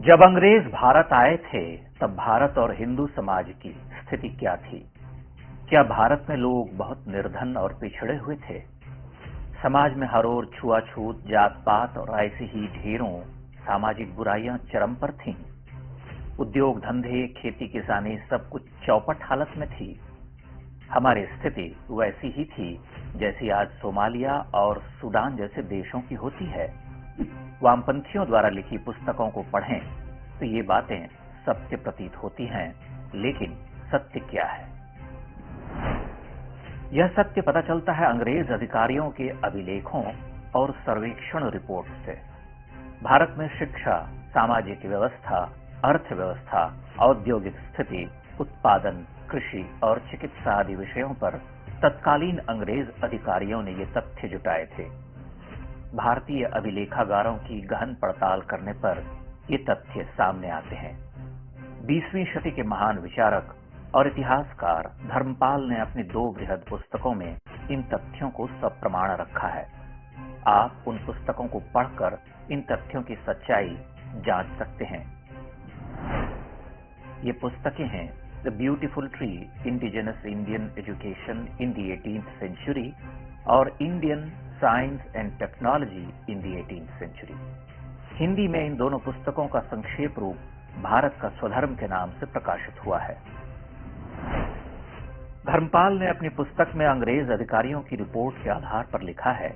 जब अंग्रेज भारत आए थे तब भारत और हिंदू समाज की स्थिति क्या थी? क्या भारत में लोग बहुत निर्धन और पिछड़े हुए थे? समाज में हर ओर छुआछूत, जात पात और ऐसी ही ढेरों सामाजिक बुराइयां चरम पर थीं। उद्योग धंधे, खेती किसानी सब कुछ चौपट हालत में थी। हमारी स्थिति वैसी ही थी जैसी आज सोमालिया और सूडान जैसे देशों की होती है। वामपंथियों द्वारा लिखी पुस्तकों को पढ़ें तो ये बातें सत्य प्रतीत होती हैं, लेकिन सत्य क्या है? यह सत्य पता चलता है अंग्रेज अधिकारियों के अभिलेखों और सर्वेक्षण रिपोर्ट से। भारत में शिक्षा, सामाजिक व्यवस्था, अर्थव्यवस्था, औद्योगिक स्थिति, उत्पादन, कृषि और चिकित्सा आदि विषयों पर तत्कालीन अंग्रेज अधिकारियों ने ये तथ्य जुटाए थे। भारतीय अभिलेखागारों की गहन पड़ताल करने पर ये तथ्य सामने आते हैं। 20वीं शती के महान विचारक और इतिहासकार धर्मपाल ने अपनी 2 बृहद पुस्तकों में इन तथ्यों को सप्रमाण रखा है। आप उन पुस्तकों को पढ़कर इन तथ्यों की सच्चाई जांच सकते हैं। ये पुस्तकें हैं the beautiful tree, indigenous Indian education in the 18th century और Indian science and technology in the 18th century. Hindi में इन दोनों पुस्तकों का संक्षेप रूप भारत का स्वधर्म के नाम से प्रकाशित हुआ है। धर्मपाल ने अपनी पुस्तक में अंग्रेज अधिकारियों की रिपोर्ट के आधार पर लिखा है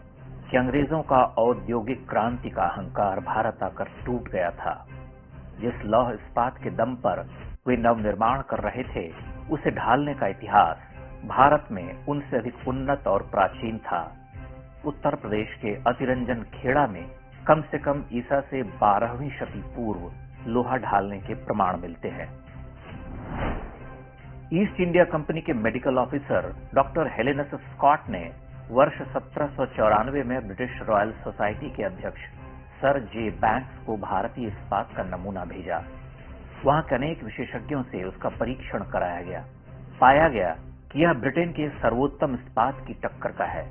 कि अंग्रेजों का औद्योगिक क्रांति का अहंकार भारत आकर टूट गया था। जिस लौह इस्पात के दम पर वे नवनिर्माण कर रहे थे, उसे ढालने का इतिहास भारत में उनसे अधिक उन्नत और प्राचीन था। उत्तर प्रदेश के अतिरंजन खेड़ा में कम से कम ईसा से 12वीं शती पूर्व लोहा ढालने के प्रमाण मिलते हैं। ईस्ट इंडिया कंपनी के मेडिकल ऑफिसर डॉक्टर हेलेनस स्कॉट ने वर्ष 1794 में ब्रिटिश रॉयल सोसाइटी के अध्यक्ष सर जे बैंक्स को भारतीय इस्पात का नमूना भेजा। वहां के अनेक विशेषज्ञों से उसका परीक्षण कराया गया। पाया गया कि यह ब्रिटेन के सर्वोत्तम इस्पात की टक्कर का है।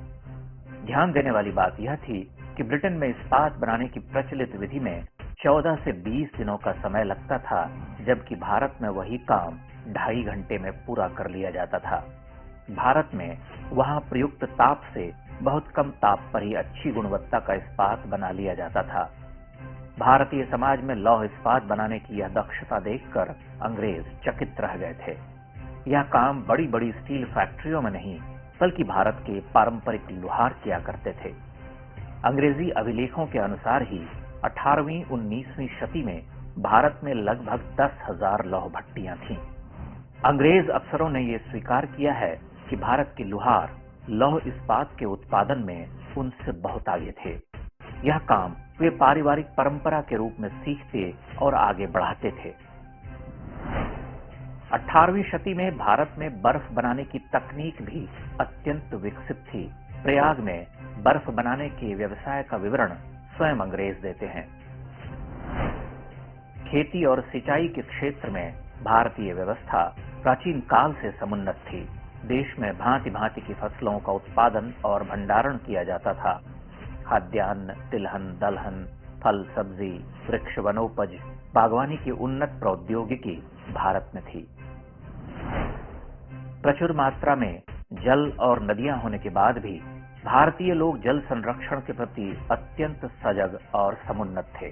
ध्यान देने वाली बात यह थी कि ब्रिटेन में इस्पात बनाने की प्रचलित विधि में 14 से 20 दिनों का समय लगता था, जबकि भारत में वही काम 2.5 घंटे में पूरा कर लिया जाता था। भारत में वहां प्रयुक्त ताप से बहुत कम ताप पर ही अच्छी गुणवत्ता का इस्पात बना लिया जाता था। भारतीय समाज में लौह इस्पात बनाने की यह दक्षता देखकर अंग्रेज चकित रह गए थे। यह काम बड़ी बड़ी स्टील फैक्ट्रियों में नहीं, बल्कि भारत के पारंपरिक लुहार किया करते थे। अंग्रेजी अभिलेखों के अनुसार ही 18वीं 19वीं शती में भारत में लगभग 10,000 लौह भट्टियां थीं। अंग्रेज अफसरों ने यह स्वीकार किया है कि भारत के लुहार लौह इस्पात के उत्पादन में उनसे बहुत आगे थे। यह काम वे पारिवारिक परंपरा के रूप में सीखते और आगे बढ़ाते थे। 18वीं शती में भारत में बर्फ बनाने की तकनीक भी अत्यंत विकसित थी। प्रयाग में बर्फ बनाने के व्यवसाय का विवरण स्वयं अंग्रेज देते हैं। खेती और सिंचाई के क्षेत्र में भारतीय व्यवस्था प्राचीन काल से समुन्नत थी। देश में भांति भांति की फसलों का उत्पादन और भंडारण किया जाता था। खाद्यान्न, तिलहन, दलहन, फल सब्जी, वृक्ष वनोपज, बागवानी की उन्नत प्रौद्योगिकी भारत में थी। प्रचुर मात्रा में जल और नदियां होने के बाद भी भारतीय लोग जल संरक्षण के प्रति अत्यंत सजग और समुन्नत थे।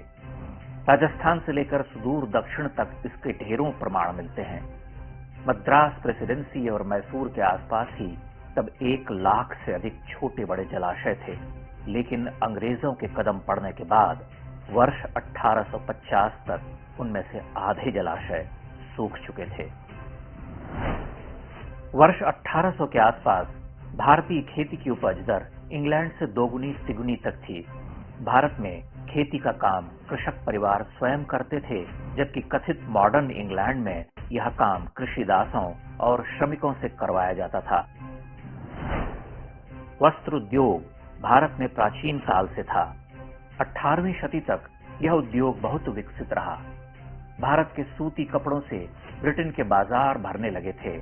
राजस्थान से लेकर सुदूर दक्षिण तक इसके ढेरों प्रमाण मिलते हैं। मद्रास प्रेसिडेंसी और मैसूर के आसपास ही तब 1 लाख से अधिक छोटे बड़े जलाशय थे, लेकिन अंग्रेजों के कदम पड़ने के बाद वर्ष 1850 तक उनमें से आधे जलाशय सूख चुके थे। वर्ष 1800 के आसपास भारतीय खेती की उपज दर इंग्लैंड से 2 गुनी तिगुनी तक थी। भारत में खेती का काम कृषक परिवार स्वयं करते थे, जबकि कथित मॉडर्न इंग्लैंड में यह काम कृषिदासों और श्रमिकों से करवाया जाता था। वस्त्र उद्योग भारत में प्राचीन काल से था। 18वीं शती तक यह उद्योग बहुत विकसित रहा। भारत के सूती कपड़ों से ब्रिटेन के बाजार भरने लगे थे।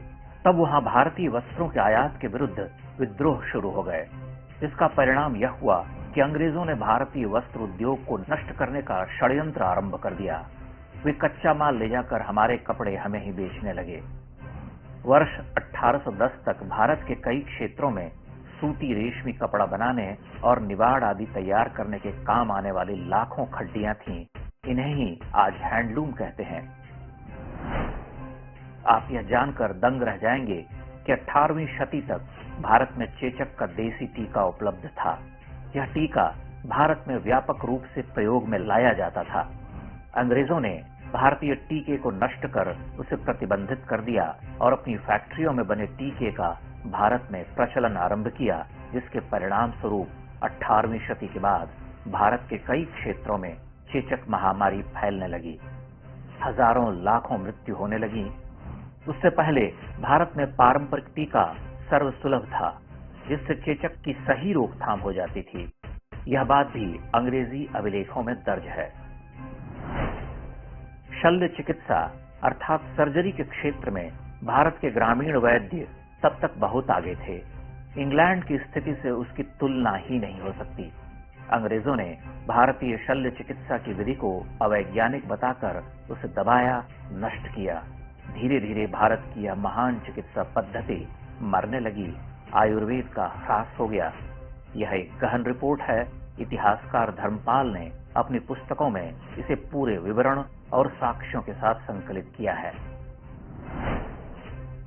तब वहां भारतीय वस्त्रों के आयात के विरुद्ध विद्रोह शुरू हो गए। इसका परिणाम यह हुआ कि अंग्रेजों ने भारतीय वस्त्र उद्योग को नष्ट करने का षड्यंत्र आरंभ कर दिया। वे कच्चा माल ले जाकर हमारे कपड़े हमें ही बेचने लगे। वर्ष 1810 तक भारत के कई क्षेत्रों में सूती रेशमी कपड़ा बनाने और निवाड़ आदि तैयार करने के काम आने वाली लाखों खड्डियां थीं। इन्हें ही आज हैंडलूम कहते हैं। आप यह जानकर दंग रह जाएंगे कि 18वीं शती तक भारत में चेचक का देसी टीका उपलब्ध था। यह टीका भारत में व्यापक रूप से प्रयोग में लाया जाता था। अंग्रेजों ने भारतीय टीके को नष्ट कर उसे प्रतिबंधित कर दिया और अपनी फैक्ट्रियों में बने टीके का भारत में प्रचलन आरंभ किया, जिसके परिणाम स्वरूप 18वीं शती के बाद भारत के कई क्षेत्रों में चेचक महामारी फैलने लगी। हजारों लाखों मृत्यु होने लगी। उससे पहले भारत में पारंपरिक टीका सर्वसुलभ था, जिससे चेचक की सही रोकथाम हो जाती थी। यह बात भी अंग्रेजी अभिलेखों में दर्ज है। शल्य चिकित्सा अर्थात सर्जरी के क्षेत्र में भारत के ग्रामीण वैद्य तब तक बहुत आगे थे। इंग्लैंड की स्थिति से उसकी तुलना ही नहीं हो सकती। अंग्रेजों ने भारतीय शल्य चिकित्सा की विधि को अवैज्ञानिक बताकर उसे दबाया, नष्ट किया। धीरे धीरे भारत की यह महान चिकित्सा पद्धति मरने लगी। आयुर्वेद का ह्रास हो गया। यह एक गहन रिपोर्ट है। इतिहासकार धर्मपाल ने अपनी पुस्तकों में इसे पूरे विवरण और साक्ष्यों के साथ संकलित किया है।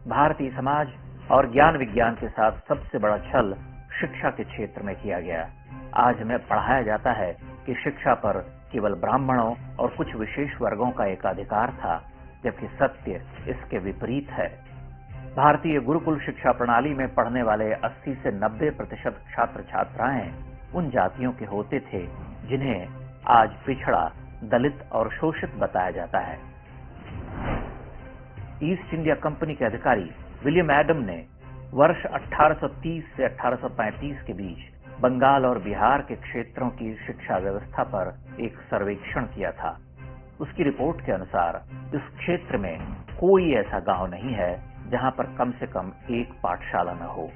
भारतीय समाज और ज्ञान विज्ञान के साथ सबसे बड़ा छल शिक्षा के क्षेत्र में किया गया। आज हमें पढ़ाया जाता है कि शिक्षा पर केवल ब्राह्मणों और कुछ विशेष वर्गों का एकाधिकार था, जबकि सत्य इसके विपरीत है। भारतीय गुरुकुल शिक्षा प्रणाली में पढ़ने वाले 80 से 90% छात्र छात्राएं उन जातियों के होते थे जिन्हें आज पिछड़ा, दलित और शोषित बताया जाता है। ईस्ट इंडिया कंपनी के अधिकारी विलियम एडम ने वर्ष 1830 से 1835 के बीच बंगाल और बिहार के क्षेत्रों की शिक्षा व्यवस्था पर एक सर्वेक्षण किया था। उसकी रिपोर्ट के अनुसार इस क्षेत्र में कोई ऐसा गांव नहीं है जहां पर कम से कम एक पाठशाला न हो।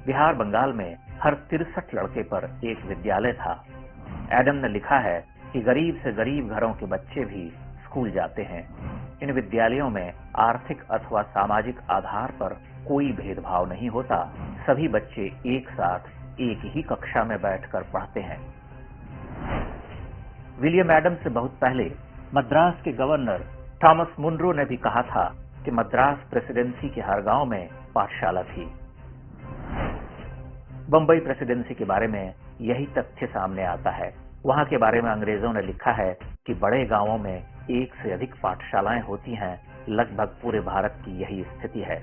बिहार बंगाल में हर 63 लड़के पर एक विद्यालय था। एडम ने लिखा है कि गरीब से गरीब घरों के बच्चे भी स्कूल जाते हैं। इन विद्यालयों में आर्थिक अथवा सामाजिक आधार पर कोई भेदभाव नहीं होता। सभी बच्चे एक साथ एक ही कक्षा में बैठकर पढ़ते हैं। विलियम एडम से बहुत पहले मद्रास के गवर्नर थॉमस मुनरो ने भी कहा था कि मद्रास प्रेसिडेंसी के हर गांव में पाठशाला थी। बंबई प्रेसिडेंसी के बारे में यही तथ्य सामने आता है। वहां के बारे में अंग्रेजों ने लिखा है कि बड़े गांवों में एक से अधिक पाठशालाएं होती हैं। लगभग पूरे भारत की यही स्थिति है।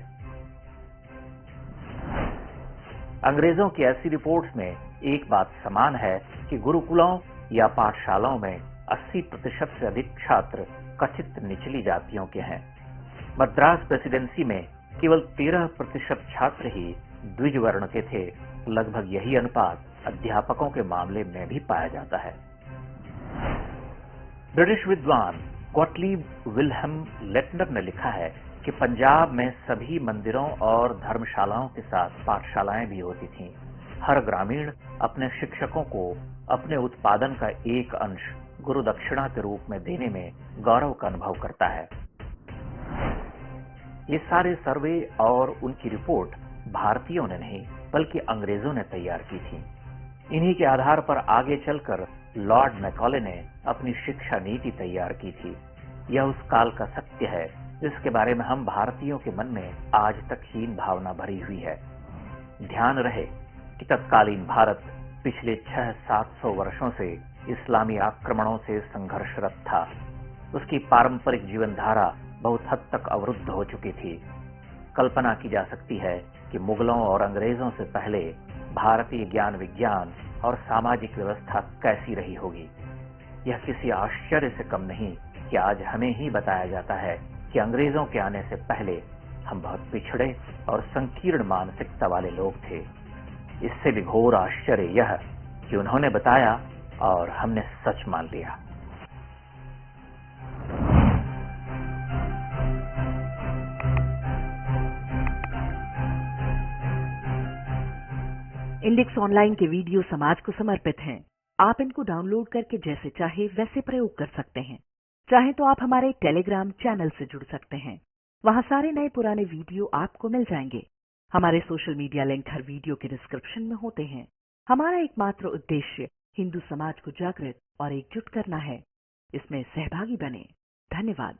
अंग्रेजों की ऐसी रिपोर्ट्स में एक बात समान है कि गुरुकुलों या पाठशालाओं में 80% से अधिक छात्र कथित निचली जातियों के हैं। मद्रास प्रेसिडेंसी में केवल 13% छात्र ही द्विज वर्ण के थे। लगभग यही अनुपात अध्यापकों के मामले में भी पाया जाता है। ब्रिटिश विद्वान गॉटलीब विल्हेम लेटनर ने लिखा है कि पंजाब में सभी मंदिरों और धर्मशालाओं के साथ पाठशालाएं भी होती थीं। हर ग्रामीण अपने शिक्षकों को अपने उत्पादन का एक अंश गुरु दक्षिणा के रूप में देने में गौरव का अनुभव करता है। ये सारे सर्वे और उनकी रिपोर्ट भारतीयों ने नहीं बल्कि अंग्रेजों ने तैयार की थी। इन्हीं के आधार पर आगे चलकर लॉर्ड मैकॉले ने अपनी शिक्षा नीति तैयार की थी। यह उस काल का सत्य है जिसके बारे में हम भारतीयों के मन में आज तक हीन भावना भरी हुई है। ध्यान रहे कि तत्कालीन भारत पिछले 600-700 वर्षों से इस्लामी आक्रमणों से संघर्षरत था। उसकी पारंपरिक जीवन धारा बहुत हद तक अवरुद्ध हो चुकी थी। कल्पना की जा सकती है कि मुगलों और अंग्रेजों से पहले भारतीय ज्ञान विज्ञान और सामाजिक व्यवस्था कैसी रही होगी। यह किसी आश्चर्य से कम नहीं कि आज हमें ही बताया जाता है कि अंग्रेजों के आने से पहले हम बहुत पिछड़े और संकीर्ण मानसिकता वाले लोग थे। इससे भी घोर आश्चर्य यह कि उन्होंने बताया और हमने सच मान लिया। इंडेक्स ऑनलाइन के वीडियो समाज को समर्पित हैं। आप इनको डाउनलोड करके जैसे चाहे वैसे प्रयोग कर सकते हैं। चाहे तो आप हमारे टेलीग्राम चैनल से जुड़ सकते हैं। वहां सारे नए पुराने वीडियो आपको मिल जाएंगे। हमारे सोशल मीडिया लिंक हर वीडियो के डिस्क्रिप्शन में होते हैं। हमारा एकमात्र उद्देश्य हिंदू समाज को जागृत और एकजुट करना है। इसमें सहभागी बने। धन्यवाद।